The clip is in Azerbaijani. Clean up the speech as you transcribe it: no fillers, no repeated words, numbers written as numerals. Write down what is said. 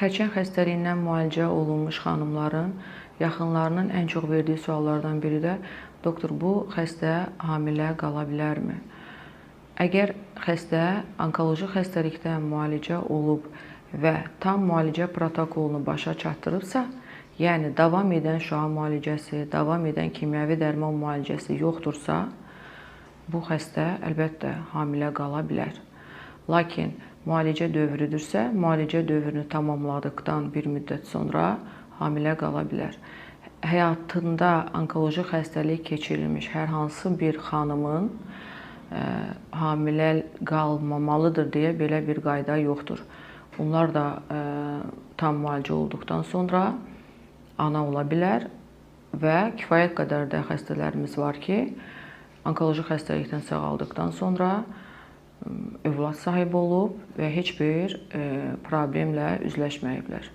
Xərçəng xəstəliyindən müalicə olunmuş xanımların yaxınlarının ən çox verdiyi suallardan biri də doktor, bu xəstə hamilə qala bilərmi? Əgər xəstə onkoloji xəstəlikdən müalicə olub və tam müalicə protokolunu başa çatdırıbsa, yəni davam edən şüa müalicəsi, davam edən kimyəvi dərman müalicəsi yoxdursa, bu xəstə əlbəttə hamilə qala bilər. Lakin müalicə dövrüdürsə, müalicə dövrünü tamamladıqdan bir müddət sonra hamilə qala bilər. Həyatında onkoloji xəstəlik keçirilmiş hər hansı bir xanımın hamilə qalmamalıdır deyə belə bir qayda yoxdur. Bunlar da tam müalicə olduqdan sonra ana ola bilər və kifayət qədər də xəstələrimiz var ki, onkoloji xəstəlikdən sağaldıqdan sonra övlad sahibi olub və heç bir problemlə üzləşməyiblər.